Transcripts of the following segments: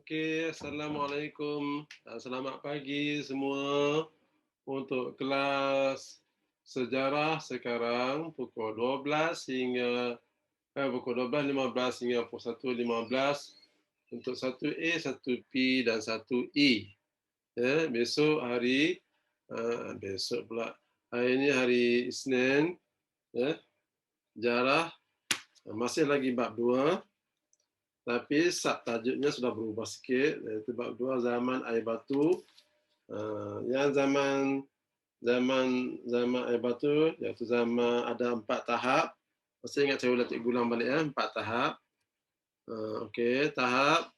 Okey, Assalamualaikum. Selamat pagi semua. Untuk kelas sejarah sekarang pukul 12 hingga pukul 12.15 hingga pukul 1.15 untuk 1A, 1P dan 1E. Ya, besok pula. Hari ini hari Isnin, ya. Sejarah masih lagi bab 2. Tapi subtajuknya sudah berubah sikit, iaitu bab 2 zaman air batu. Yang zaman air batu, iaitu zaman ada 4 tahap. Masih ingat saya ulang cikgu ulang balik ya, 4 tahap. Okey, tahap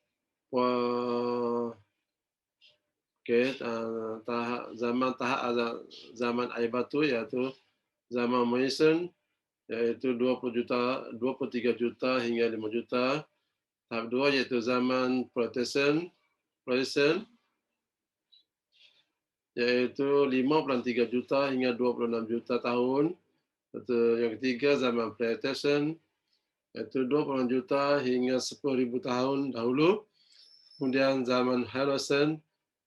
zaman air batu iaitu zaman Mason, iaitu 20 juta, 23 juta hingga 5 juta. Tahap 2 iaitu zaman Protestant, iaitu 53 juta hingga 26 juta tahun. Yang ketiga zaman Plantation, iaitu 20 juta hingga 10,000 tahun dahulu. Kemudian zaman Harrison,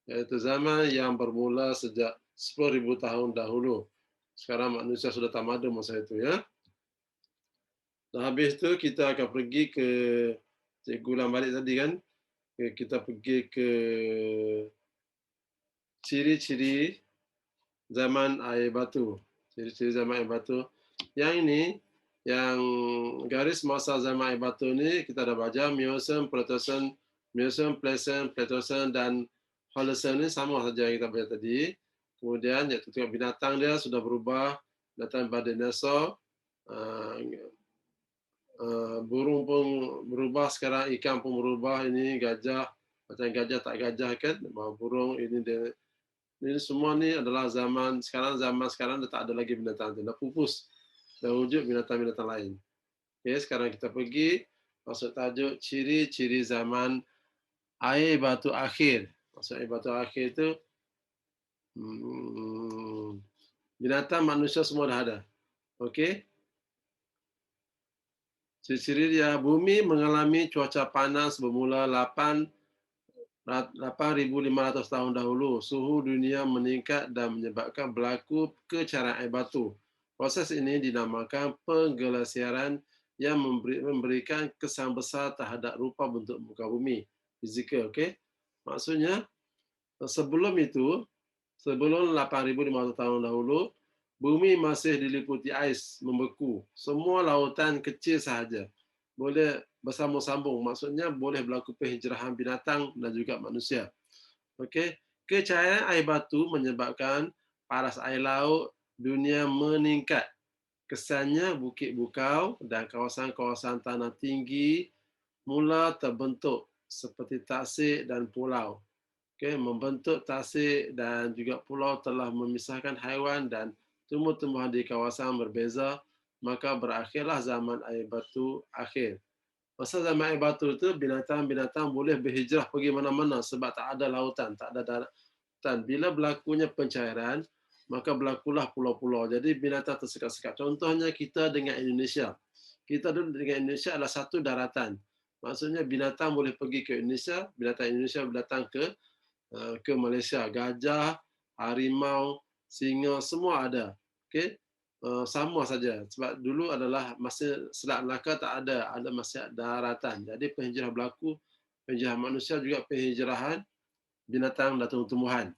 iaitu zaman yang bermula sejak 10,000 tahun dahulu. Sekarang manusia sudah tamadun masa itu ya. Dan habis itu kita akan pergi ke cikgu ulang balik tadi kan. Kita pergi ke ciri-ciri zaman air batu. Ciri-ciri zaman air batu. Yang ini, yang garis masa zaman air batu ni kita dah baca Miocene, Pleistocene dan Holocene ni sama saja yang kita baca tadi. Kemudian iaitu tengok binatang dia sudah berubah, binatang pada dinosaur. Burung pun berubah sekarang, ikan pun berubah, ini gajah, macam gajah tak gajah kan, burung ini dia. Ini semua ni adalah zaman sekarang dah tak ada lagi binatang itu, dah pupus, dah wujud binatang-binatang lain. Okay, sekarang kita pergi masuk tajuk ciri-ciri zaman air batu akhir. Maksud air batu akhir itu binatang, manusia semua dah ada. Okey. Ciri-ciri dia, bumi mengalami cuaca panas bermula 8,500 tahun dahulu. Suhu dunia meningkat dan menyebabkan berlaku kecaraan air batu. Proses ini dinamakan penggelasiran yang memberikan kesan besar terhadap rupa bentuk muka bumi. Fizikal, okey? Maksudnya, sebelum 8,500 tahun dahulu, bumi masih diliputi ais, membeku. Semua lautan kecil sahaja. Boleh bersambung-sambung. Maksudnya boleh berlaku penghijrahan binatang dan juga manusia. Okey, kecairan air batu menyebabkan paras air laut dunia meningkat. Kesannya bukit bukau dan kawasan-kawasan tanah tinggi mula terbentuk seperti tasik dan pulau. Okey, membentuk tasik dan juga pulau telah memisahkan haiwan dan tumbuh-tumbuhan di kawasan berbeza, maka berakhirlah zaman air batu akhir. Masa zaman air batu itu, binatang-binatang boleh berhijrah pergi mana-mana sebab tak ada lautan, tak ada daratan. Bila berlakunya pencairan, maka berlakulah pulau-pulau. Jadi binatang tersekat-sekat. Contohnya kita dengan Indonesia. Kita dulu dengan Indonesia adalah satu daratan. Maksudnya binatang boleh pergi ke Indonesia, binatang Indonesia datang ke Malaysia. Gajah, harimau, singa, semua ada. Okey. Sama saja sebab dulu adalah masa Selat Melaka tak ada masih daratan. Jadi penghijrahan berlaku, penghijrahan manusia juga penghijrahan binatang dan tumbuh-tumbuhan.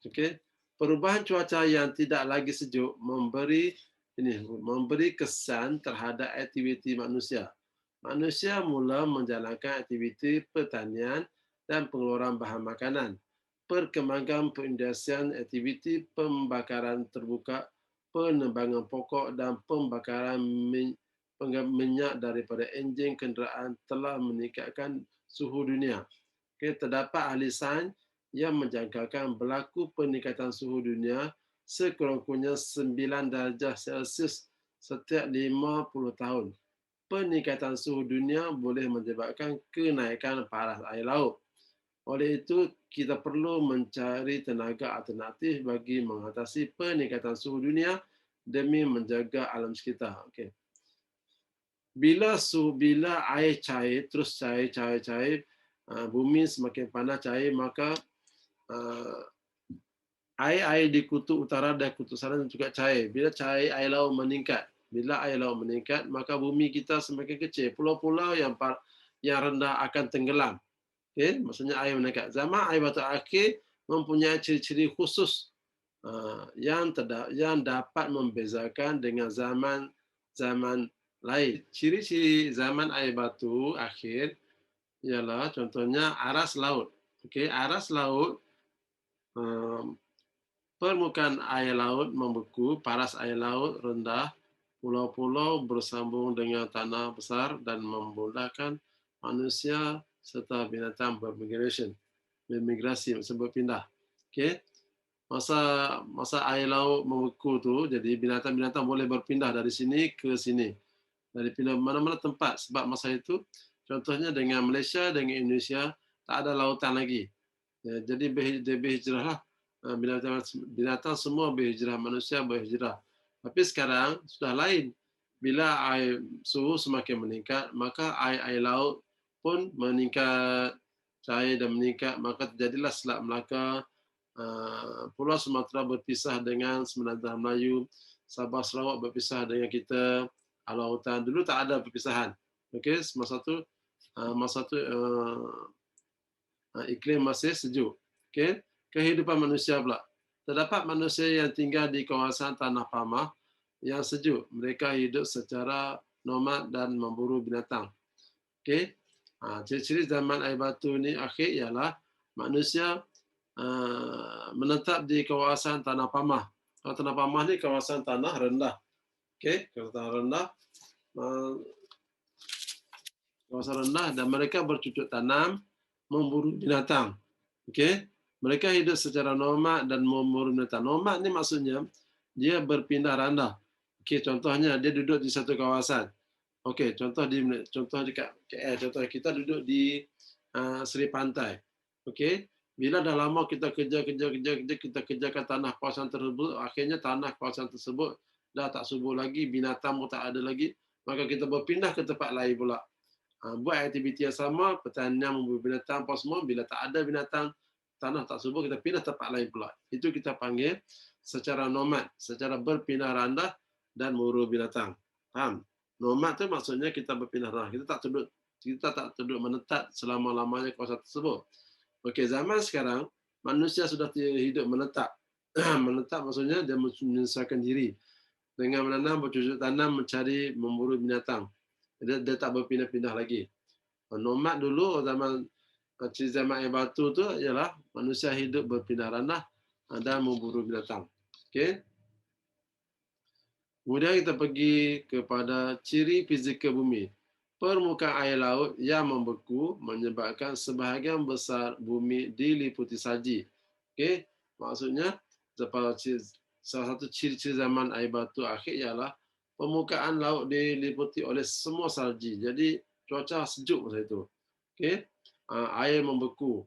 Okey. Perubahan cuaca yang tidak lagi sejuk memberi kesan terhadap aktiviti manusia. Manusia mula menjalankan aktiviti pertanian dan pengeluaran bahan makanan. Perkembangan perindustrian, aktiviti pembakaran terbuka, penebangan pokok dan pembakaran minyak daripada enjin kenderaan telah meningkatkan suhu dunia. Okay, terdapat ahli sains yang menjangkakan berlaku peningkatan suhu dunia sekurang-kurangnya 9 darjah Celsius setiap 50 tahun. Peningkatan suhu dunia boleh menyebabkan kenaikan paras air laut. Oleh itu, kita perlu mencari tenaga alternatif bagi mengatasi peningkatan suhu dunia demi menjaga alam sekitar. Okay. Bila air cair, terus cair, bumi semakin panas cair, maka air di kutub utara dan kutub selatan juga cair. Bila cair air laut meningkat, maka bumi kita semakin kecil. Pulau-pulau yang rendah akan tenggelam. Okay? Maksudnya air meningkat. Zaman air batu akhir mempunyai ciri-ciri khusus yang dapat membezakan dengan zaman lain. Ciri-ciri zaman air batu akhir ialah contohnya aras laut. Okay? Aras laut, permukaan air laut membeku, paras air laut rendah, pulau-pulau bersambung dengan tanah besar dan memudahkan manusia serta binatang bermigrasi, berpindah. Okay? Masa air laut membeku tu, jadi binatang-binatang boleh berpindah dari sini ke sini, dari pindah mana-mana tempat. Sebab masa itu, contohnya dengan Malaysia, dengan Indonesia, tak ada lautan lagi. Jadi berhijrah lah. Binatang semua berhijrah, manusia berhijrah. Tapi sekarang sudah lain. Bila air suhu semakin meningkat, maka air laut pun meningkat, cair dan meningkat, maka terjadilah Selat Melaka. Pulau Sumatera berpisah dengan Semenanjung Melayu, Sabah Sarawak berpisah dengan kita, Alor Hutan. Dulu tak ada perpisahan. Okey, masa tu iklim masih sejuk. Okey, kehidupan manusia pula. Terdapat manusia yang tinggal di kawasan tanah pamah yang sejuk. Mereka hidup secara nomad dan memburu binatang. Okey. Ciri-ciri zaman air batu ni akhir ialah manusia menetap di kawasan tanah pamah. Kalau tanah pamah ni kawasan tanah rendah. Okey, kawasan tanah rendah. Kawasan rendah dan mereka bercucuk tanam, memburu binatang. Okey, mereka hidup secara nomad dan memburu binatang. Nomad ni maksudnya dia berpindah randah. Okey, contohnya dia duduk di satu kawasan. Okey, contoh dekat KL, contoh kita duduk di Seri Pantai. Okey, bila dah lama kita kerja, kita kerjakan tanah kawasan tersebut, akhirnya tanah kawasan tersebut dah tak subur lagi, binatang pun tak ada lagi, maka kita berpindah ke tempat lain pula. Buat aktiviti yang sama, pertanian, memburu binatang, apa semua, bila tak ada binatang, tanah tak subur, kita pindah tempat lain pula. Itu kita panggil secara nomad, secara berpindah randah dan memburu binatang. Faham? Nomad tu maksudnya kita berpindah randah. Kita tak duduk menetap selama-lamanya kawasan tersebut. Okey, zaman sekarang, manusia sudah hidup menetap. Menetap maksudnya dia menyesuaikan diri dengan menanam, bercucuk tanam, mencari, memburu binatang. Dia tak berpindah-pindah lagi. Nomad dulu zaman air batu tu ialah manusia hidup berpindah randah dan memburu binatang. Okey. Kemudian kita pergi kepada ciri fizikal bumi. Permukaan air laut yang membeku menyebabkan sebahagian besar bumi diliputi salji. Okey. Maksudnya salah satu ciri-ciri zaman air batu akhir ialah permukaan laut diliputi oleh semua salji. Jadi cuaca sejuk masa itu. Okey. Air membeku.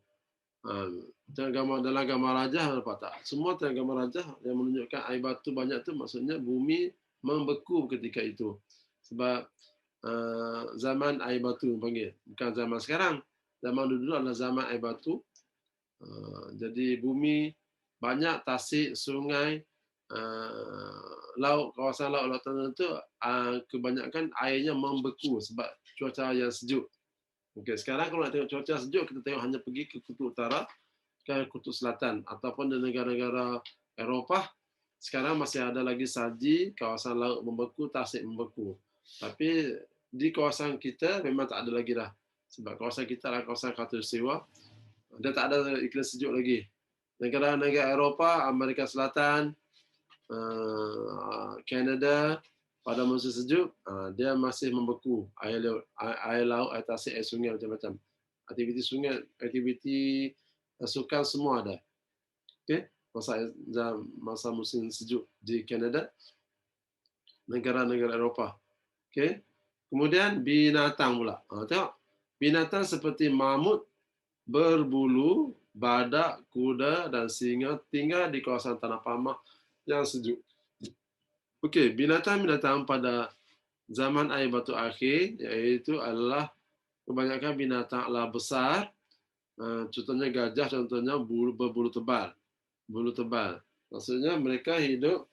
Dalam gambar rajah nampak tak? Semua dalam gambar rajah yang menunjukkan air batu banyak tu maksudnya bumi membeku ketika itu. Sebab zaman air batu panggil. Bukan zaman sekarang. Zaman dulu adalah zaman air batu. Jadi bumi banyak tasik, sungai, laut, kawasan laut tertentu kebanyakan airnya membeku sebab cuaca yang sejuk. Okey, sekarang kalau nak tengok cuaca sejuk, kita tengok hanya pergi ke kutub utara, ke kutub selatan ataupun di negara-negara Eropah. Sekarang masih ada lagi salji, kawasan laut membeku, tasik membeku. Tapi di kawasan kita memang tak ada lagi dah. Sebab kawasan kita adalah kawasan khatulistiwa. Dia tak ada iklim sejuk lagi. Negara-negara Eropah, Amerika Selatan, Kanada, pada musim sejuk, dia masih membeku air laut, air tasik, air sungai macam-macam. Aktiviti sungai, aktiviti sukan semua ada. Okey, masa musim sejuk di Kanada, negara-negara Eropah. Okey. Kemudian binatang pula. Tengok, binatang seperti mamut, berbulu, badak, kuda dan singa tinggal di kawasan tanah pamah yang sejuk. Okey, binatang-binatang pada zaman air batu akhir iaitu adalah kebanyakan binatang alam besar Contohnya gajah, contohnya berbulu tebal. Bulu tebal. Maksudnya mereka hidup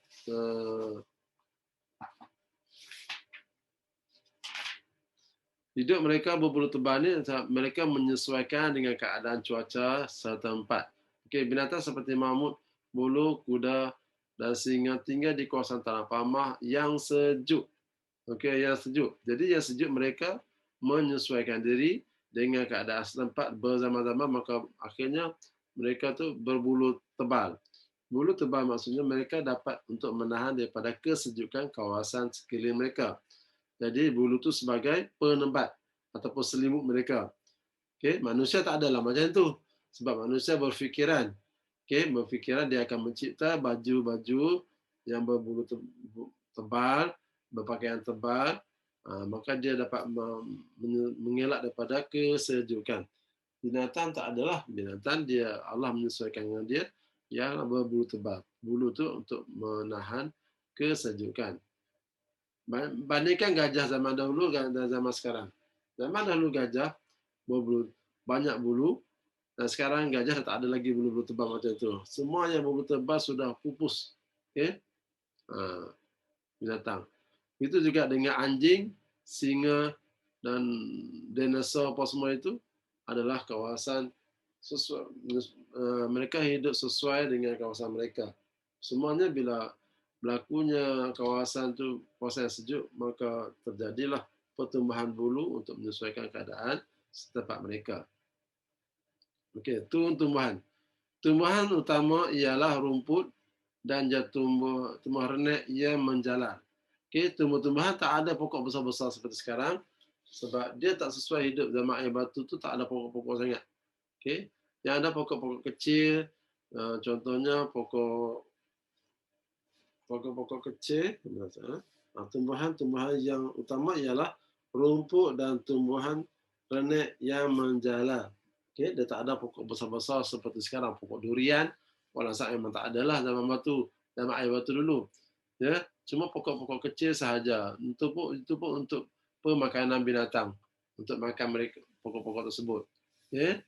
mereka berbulu tebal ini mereka menyesuaikan dengan keadaan cuaca setempat. Okey, binatang seperti mamut, bulu, kuda dan singa tinggal di kawasan tanah pamah yang sejuk. Okey, yang sejuk. Jadi yang sejuk mereka menyesuaikan diri dengan keadaan setempat berzama-zama, maka akhirnya mereka tu berbulu tebal. Bulu tebal maksudnya mereka dapat untuk menahan daripada kesejukan kawasan sekeliling mereka. Jadi bulu tu sebagai penempat ataupun selimut mereka. Okey, manusia tak adalah macam tu. Sebab manusia berfikiran. Okey, berfikiran dia akan mencipta baju-baju yang berbulu tebal, berpakaian tebal, maka dia dapat mengelak daripada kesejukan. Binatang tak adalah. Binatang dia Allah menyesuaikan dengan dia yang berbulu tebal. Bulu tu untuk menahan kesejukan. Bandingkan gajah zaman dahulu dan zaman sekarang. Zaman dahulu gajah berbulu, banyak bulu, dan sekarang gajah tak ada lagi bulu-bulu tebal macam itu. Semua yang berbulu tebal sudah pupus. Okay? Binatang. Itu juga dengan anjing, singa, dan dinosaur apa semua itu adalah kawasan sesuai, mereka hidup sesuai dengan kawasan mereka. Semuanya bila berlakunya kawasan itu kawasan yang sejuk, maka terjadilah pertumbuhan bulu untuk menyesuaikan keadaan setempat mereka. Okey, tumbuhan. Tumbuhan utama ialah rumput dan tumbuhan renek yang menjalar. Okey, tumbuh-tumbuhan tak ada pokok besar-besar seperti sekarang sebab dia tak sesuai hidup zaman air batu tu, tak ada pokok-pokok sangat. Okey, yang ada pokok-pokok kecil, contohnya pokok-pokok kecil. Tumbuhan-tumbuhan yang utama ialah rumput dan tumbuhan renek yang menjalar. Okey, dia tak ada pokok besar-besar seperti sekarang, pokok durian. Walau memang tak adalah zaman air batu dulu. Ya, cuma pokok-pokok kecil sahaja. Itu pun untuk pemakanan binatang, untuk makan mereka pokok-pokok tersebut. Ya.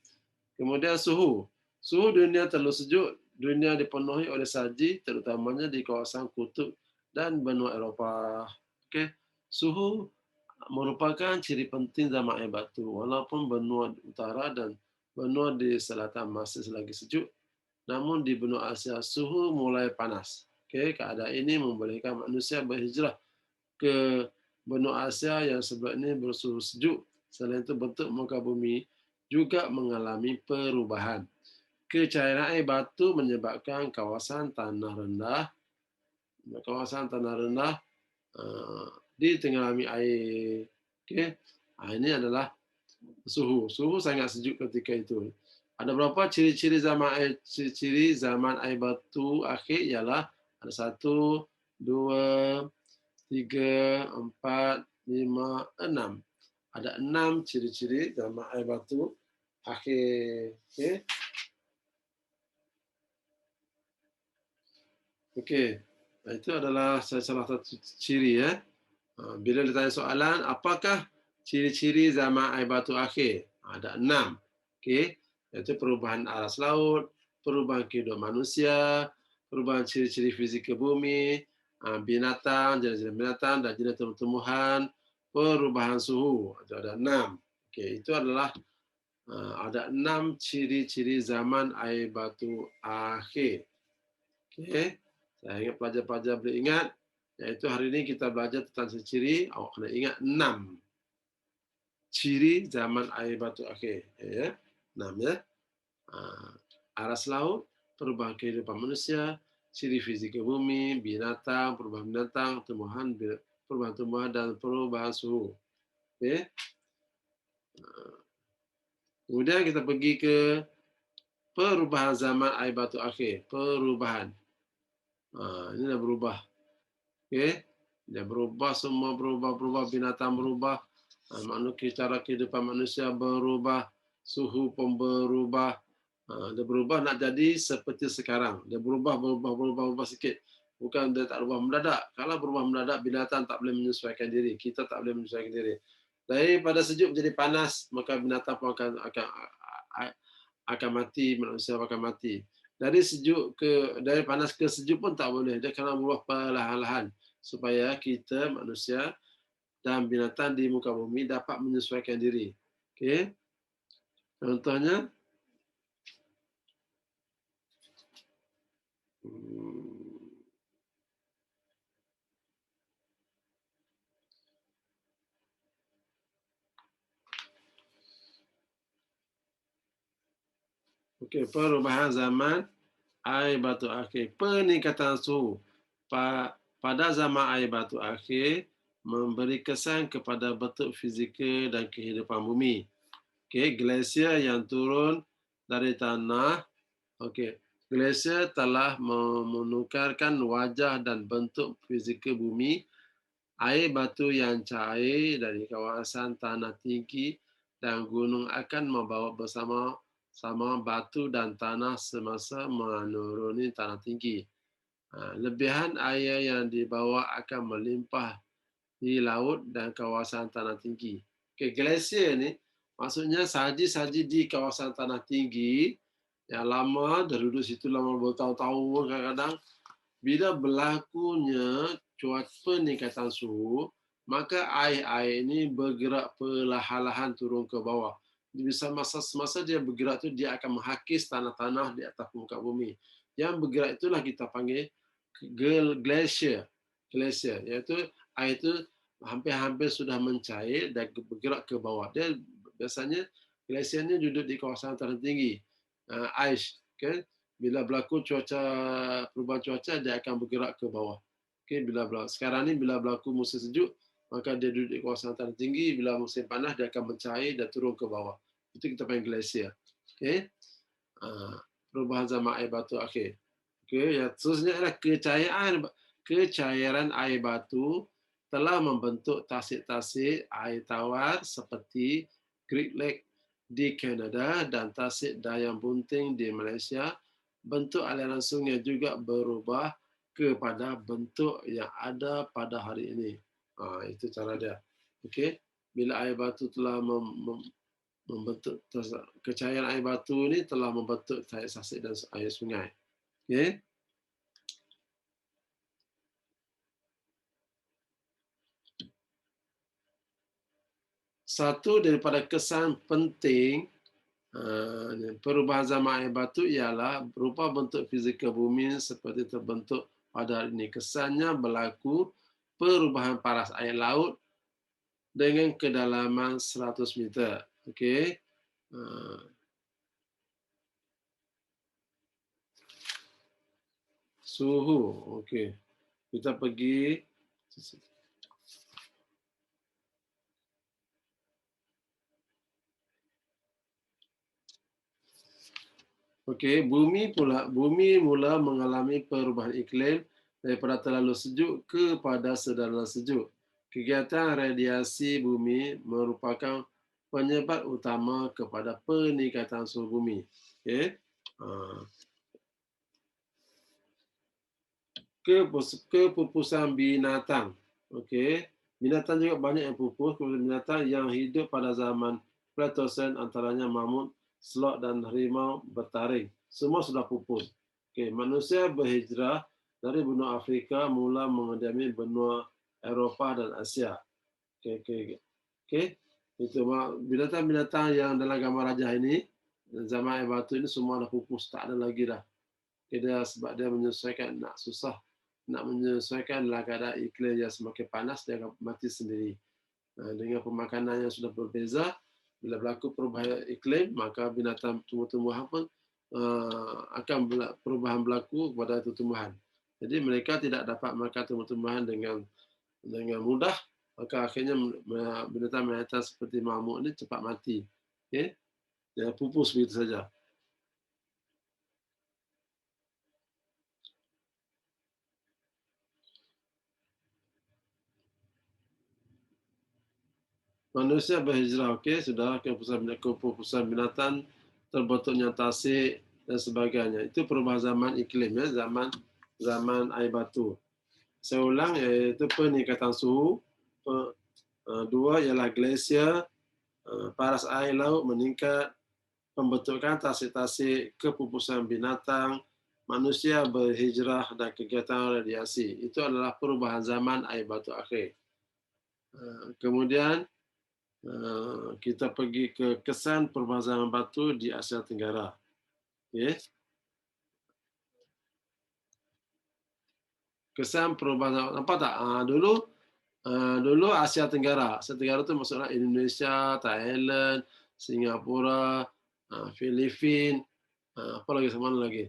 Kemudian suhu. Suhu dunia terlalu sejuk, dunia dipenuhi oleh salji, terutamanya di kawasan kutub dan benua Eropah. Okey. Suhu merupakan ciri penting zaman air batu. Walaupun benua utara dan benua di selatan masih lagi sejuk, namun di benua Asia suhu mulai panas. Okey, keadaan ini membolehkan manusia berhijrah ke benua Asia yang sebelum ini bersuhu sejuk. Selain itu, bentuk muka bumi juga mengalami perubahan. Kecairan air batu menyebabkan kawasan tanah rendah ditenggelami air. Okey, ini adalah suhu. Suhu sangat sejuk ketika itu. Ada berapa ciri-ciri zaman air batu akhir ialah ada 1, 2, 3, 4, 5, 6. Ada 6 ciri-ciri zaman air batu akhir. Okey. Okey. Itu adalah salah satu ciri ya. Bila ditanya soalan, apakah ciri-ciri zaman air batu akhir? Ada 6. Okey. Iaitu perubahan aras laut, perubahan kehidupan manusia, perubahan ciri-ciri fizikal bumi, binatang, jenis-jenis binatang dan jenis tumbuh-tumbuhan, perubahan suhu. Ada 6. Okey, itu adalah ada 6 ciri-ciri zaman air batu akhir. Okey. Saya ingat pelajar-pelajar boleh ingat, iaitu hari ini kita belajar tentang ciri-ciri, awak kena ingat 6 ciri zaman air batu akhir. Ya. 6 ya. Aras laut, perubahan kehidupan manusia, ciri fizikal bumi, binatang, perubahan binatang, perubahan tumbuhan dan perubahan suhu. Okay. Kemudian kita pergi ke perubahan zaman air batu akhir. Perubahan. Ini dah berubah. Okay. Dia berubah, semua berubah, binatang berubah, cara kehidupan manusia berubah, suhu pun berubah. Dia berubah nak jadi seperti sekarang. Dia berubah sikit. Bukan dia tak berubah mendadak. Kalau berubah mendadak, binatang tak boleh menyesuaikan diri. Kita tak boleh menyesuaikan diri. Daripada sejuk menjadi panas, maka binatang pun akan akan mati, manusia akan mati. Dari panas ke sejuk pun tak boleh. Dia kena berubah perlahan-lahan supaya kita manusia dan binatang di muka bumi dapat menyesuaikan diri. Okey. Contohnya okey, perubahan zaman air batu akhir, peningkatan suhu pada zaman air batu akhir memberi kesan kepada bentuk fizikal dan kehidupan bumi. Okey, glasier yang turun dari tanah. Okey, glasier telah menukarkan wajah dan bentuk fizikal bumi. Air batu yang cair dari kawasan tanah tinggi dan gunung akan membawa bersama batu dan tanah semasa menuruni tanah tinggi. Lebihan air yang dibawa akan melimpah di laut dan kawasan tanah tinggi. Okay, glasier ni maksudnya salji-salji di kawasan tanah tinggi yang lama, duduk situ lama bertahun-tahun kadang-kadang, bila berlakunya peningkatan suhu, maka air-air ini bergerak perlahan-lahan turun ke bawah. Bisa semasa dia bergerak tu dia akan menghakis tanah-tanah di atas muka bumi. Yang bergerak itulah kita panggil glacier. Glacier iaitu air itu hampir-hampir sudah mencair dan bergerak ke bawah. Dia biasanya glacier ni duduk di kawasan tanah tinggi. Ice, kan? Bila berlaku perubahan cuaca, dia akan bergerak ke bawah. Okay, sekarang ni bila berlaku musim sejuk, maka dia duduk di kawasan tanah tinggi. Bila musim panas, dia akan mencair dan turun ke bawah. Itu kita panggil glacier. Okay? Perubahan zaman air batu akhir. Okay, yang seterusnya adalah kecairan air batu telah membentuk tasik-tasik air tawar seperti Great Lake di Kanada dan tasik Dayang Bunting di Malaysia. Bentuk aliran sungai juga berubah kepada bentuk yang ada pada hari ini. Itu cara dia. Okey, bila air batu telah membentuk, kecairan air batu ini telah membentuk tasik dan air sungai. Okey. Satu daripada kesan penting perubahan zaman air batu ialah berupa bentuk fizikal bumi seperti terbentuk pada hari ini. Kesannya berlaku perubahan paras air laut dengan kedalaman 100 meter. Okey. Suhu. Okey. Kita pergi. Okey, bumi mula mengalami perubahan iklim daripada terlalu sejuk kepada sederhana sejuk. Kegiatan radiasi bumi merupakan penyebab utama kepada peningkatan suhu bumi. Okey. Kepupusan binatang. Okey. Binatang juga banyak yang pupus. Binatang yang hidup pada zaman Pleistocene antaranya mamut, slot dan harimau bertaring. Semua sudah pupus. Okay. Manusia berhijrah dari benua Afrika mula mendiami benua Eropah dan Asia. Okay. Itu binatang-binatang yang dalam gambar rajah ini, zaman air batu ini semua dah pupus. Tak ada lagi dah. Okay, sebab dia menyesuaikan, nak menyesuaikan dalam keadaan iklim yang semakin panas, dia akan mati sendiri. Dengan pemakanan yang sudah berbeza, bila berlaku perubahan iklim, maka binatang tumbuh-tumbuhan pun akan perubahan berlaku kepada tumbuhan. Jadi mereka tidak dapat makan tumbuh-tumbuhan dengan mudah, maka akhirnya binatang-binatang seperti mamut ini cepat mati. Okay? Dia pupus begitu saja. Manusia berhijrah, okey, sudah kepupusan binatang, terbentuknya tasik dan sebagainya. Itu perubahan zaman iklim, ya, zaman air batu. Saya ulang, iaitu peningkatan suhu. Dua ialah glasier, paras air laut meningkat. pembentukan tasik-tasik, kepupusan binatang, manusia berhijrah, dan kegiatan radiasi. Itu adalah perubahan zaman air batu akhir. Kemudian kita pergi ke kesan perubahan zaman batu di Asia Tenggara. Okay. Kesan perubahan zaman, nampak tak? Dulu Asia Tenggara. Asia Tenggara itu maksudnya Indonesia, Thailand, Singapura, Filipina, apa lagi sama lagi.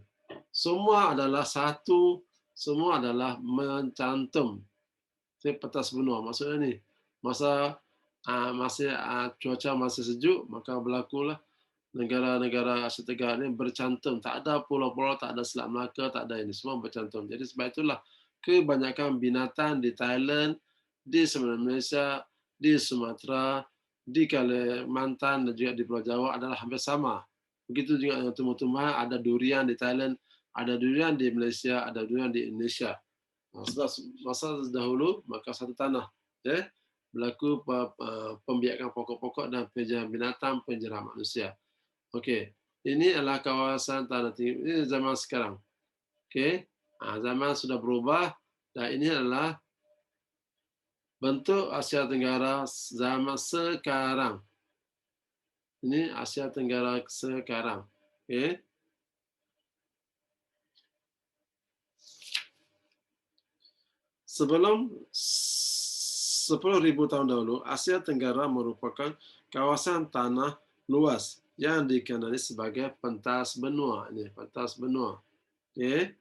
Semua adalah satu, semua adalah mencantum petas benua. Maksudnya ni, masa cuaca masih sejuk, maka berlakulah negara-negara Asia Tenggara ini bercantum. Tak ada pulau-pulau, tak ada Selat Melaka, tak ada ini. Semua bercantum. Jadi sebab itulah kebanyakan binatang di Thailand, di semenanjung Malaysia, di Sumatera, di Kalimantan dan juga di Pulau Jawa adalah hampir sama. Begitu juga dengan tumbuh-tumbuhan, ada durian di Thailand, ada durian di Malaysia, ada durian di Indonesia. Sebab masa dahulu, maka satu tanah. Berlaku pembiakan pokok-pokok dan penjarahan binatang, penjarahan manusia. Okey, ini adalah kawasan tanah tinggi. Ini zaman sekarang. Okey, zaman sudah berubah dan ini adalah bentuk Asia Tenggara zaman sekarang. Ini Asia Tenggara sekarang. Okey. Sebelum 10,000 tahun dahulu, Asia Tenggara merupakan kawasan tanah luas yang dikenali sebagai pentas benua. Ini pentas benua. Okay.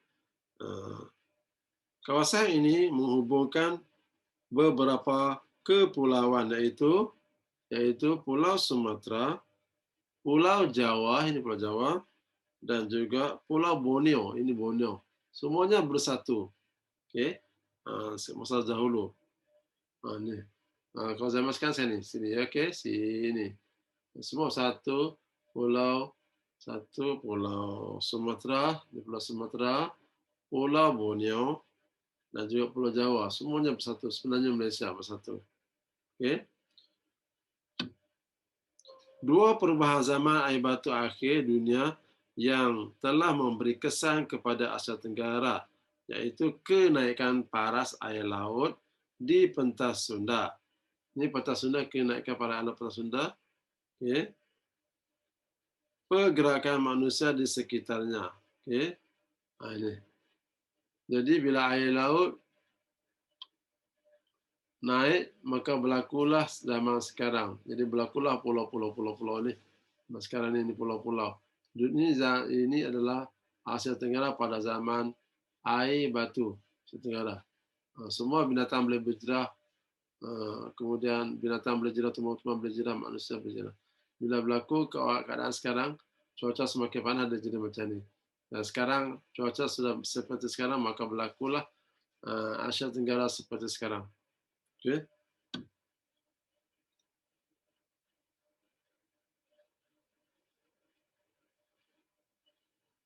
Kawasan ini menghubungkan beberapa kepulauan yaitu Pulau Sumatera, Pulau Jawa, ini Pulau Jawa, dan juga Pulau Borneo, ini Borneo. Semuanya bersatu. Okay. Masa dahulu. Ini. Kalau zaman sekarang saya ni, sini, okay, sini. Semua satu pulau Sumatera, di Pulau Sumatera, Pulau Borneo, dan juga Pulau Jawa. Semuanya bersatu. Sebenarnya Malaysia bersatu. Okay. Dua perubahan zaman air batu akhir dunia yang telah memberi kesan kepada Asia Tenggara, iaitu kenaikan paras air laut di pentas Sunda. Ini pentas Sunda, kenaikan paras air laut pentas Sunda. Okay. Pergerakan manusia di sekitarnya. Okay. Ini. Jadi bila air laut naik, maka berlakulah zaman sekarang. Jadi berlakulah pulau-pulau ni. Sekarang ini pulau-pulau. Ini adalah Asia Tenggara pada zaman air batu Asia Tenggara. Semua binatang boleh berjerah. Kemudian binatang boleh jerah, tumbuh-tumbuhan boleh jerah, manusia boleh jerah. Bila berlaku keadaan sekarang, cuaca semakin panas dan jadi macam ni. Dan sekarang cuaca sudah seperti sekarang, maka berlakulah Asia Tenggara seperti sekarang. Okay.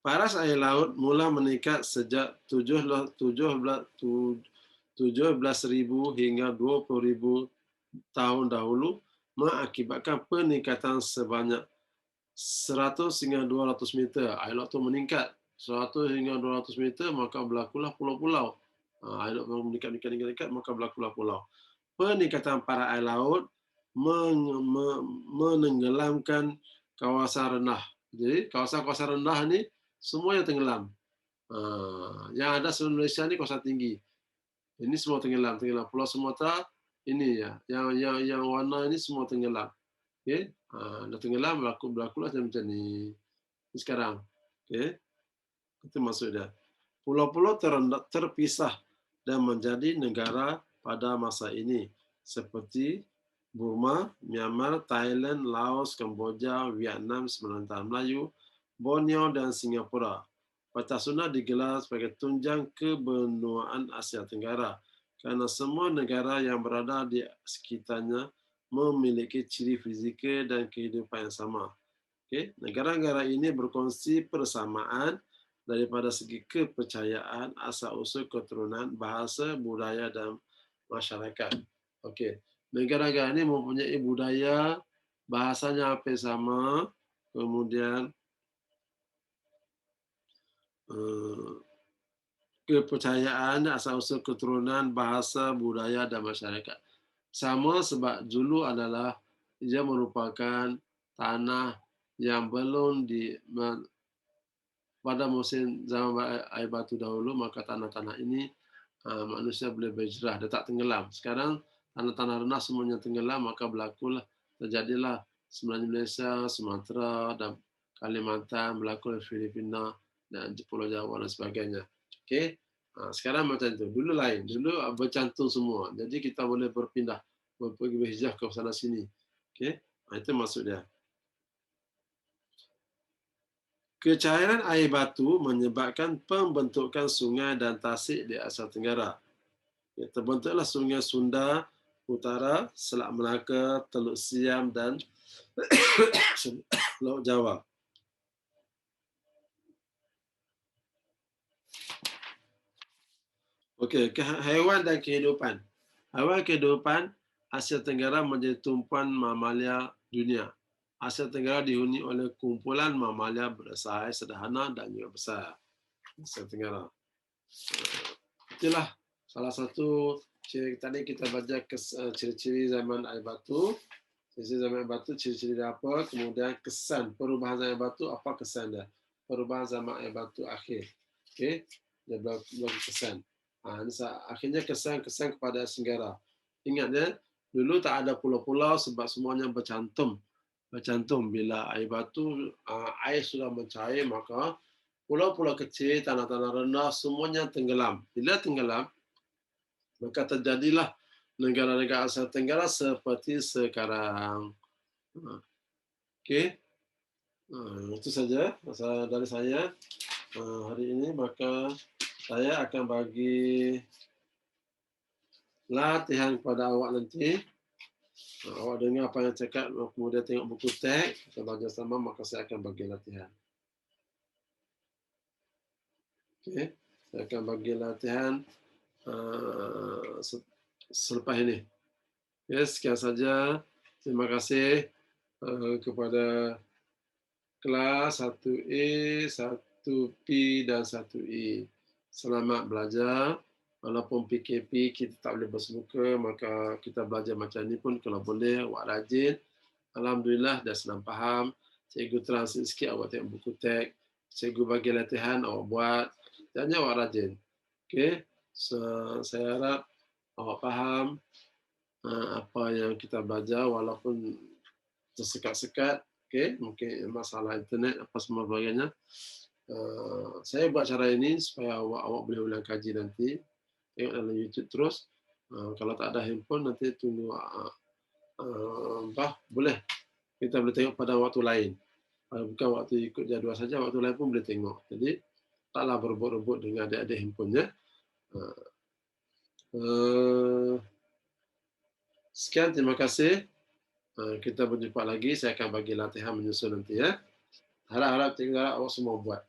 Paras air laut mula meningkat sejak 17,000 hingga 20,000 tahun dahulu, mengakibatkan peningkatan sebanyak 100 hingga 200 meter. Air laut itu meningkat 100 hingga 200 meter, maka berlakulah pulau-pulau. Air laut meningkat, maka berlakulah pulau. Peningkatan paras air laut menenggelamkan kawasan rendah. Jadi kawasan-kawasan rendah ni semuanya tenggelam. Yang ada seluruh Malaysia ni kawasan tinggi. Ini semua tenggelam. Pulau Sumatera ini ya, yang warna ini semua tenggelam. Okay. Dah tenggelam, berlakulah macam ni. Sekarang. Okay. Itu maksud dia. Pulau-pulau terpisah dan menjadi negara pada masa ini. Seperti Burma, Myanmar, Thailand, Laos, Kemboja, Vietnam, Semenanjung Melayu, Borneo, dan Singapura. Pentas Sunda digelar sebagai tunjang kebenuaan Asia Tenggara kerana semua negara yang berada di sekitarnya memiliki ciri fizikal dan kehidupan yang sama. Okay. Negara-negara ini berkongsi persamaan daripada segi kepercayaan, asal-usul keturunan, bahasa, budaya, dan masyarakat. Okay. Negara-negara ini mempunyai budaya, bahasanya hampir sama, kemudian eh, kepercayaan, asal-usul keturunan, bahasa, budaya, dan masyarakat. Sama sebab Zulu adalah ia merupakan tanah yang belum pada musim zaman air batu dahulu, maka tanah-tanah ini manusia boleh berhijrah, dia tak tenggelam. Sekarang tanah-tanah rendah semuanya tenggelam, maka terjadilah sebenarnya Malaysia, Sumatera dan Kalimantan, berlaku Filipina dan Pulau Jawa dan sebagainya. Okey. Sekarang macam tu. Dulu lain. Dulu bercantum semua. Jadi kita boleh berpindah, pergi berhijrah ke sana sini. Okey. Itu maksud dia. Kecairan air batu menyebabkan pembentukan sungai dan tasik di Asia Tenggara. Terbentuklah Sungai Sunda Utara, Selat Melaka, Teluk Siam dan Laut Jawa. Okey, haiwan dan kehidupan. Haiwan kehidupan Asia Tenggara menjadi tumpuan mamalia dunia. Asia Tenggara dihuni oleh kumpulan mamalia bersaiz sederhana dan juga besar. Asia Tenggara. Itulah salah satu tadi kita baca ciri-ciri zaman air batu. Ciri-ciri zaman air batu, ciri-ciri dia apa, kemudian kesan perubahan zaman air batu, apa kesan dia. Perubahan zaman air batu akhir. Okey, dia belum kesan. Akhirnya kesan kepada Senggara. Ingat ya, dulu tak ada pulau-pulau sebab semuanya bercantum. Bila air batu, air sudah mencair, maka pulau-pulau kecil, tanah-tanah rendah, semuanya tenggelam. Bila tenggelam, maka terjadilah negara-negara Asia Tenggara seperti sekarang. Okey, itu saja dari saya hari ini. Maka saya akan bagi latihan kepada awak nanti. Awak dengar apa yang cakap, kemudian tengok buku teks, kita belajar sama, maka saya akan bagi latihan. Okey, saya akan bagi latihan selepas ini. Yes, sekian saja. Terima kasih kepada kelas 1A, 1P dan 1E. Selamat belajar. Walaupun PKP kita tak boleh bersemuka, maka kita belajar macam ni pun kalau boleh, awak rajin. Alhamdulillah dah senang faham. Cikgu translate sikit, awak tengok buku teks. Cikgu bagi latihan, awak buat. Jangan awak rajin. Okay? So, saya harap awak faham apa yang kita belajar walaupun tersekat-sekat. Okay? Mungkin masalah internet, apa semua sebagainya. Saya buat cara ini supaya awak boleh ulang kaji nanti. Tengok dalam YouTube terus. Kalau tak ada handphone, nanti tunggu boleh. Kita boleh tengok pada waktu lain. Bukan waktu ikut jadual saja, waktu lain pun boleh tengok. Jadi, taklah berebut-rebut dengan adik-adik handphonenya. Sekian, terima kasih. Kita berjumpa lagi. Saya akan bagi latihan menyusun nanti ya. Harap-harap tinggal awak semua buat.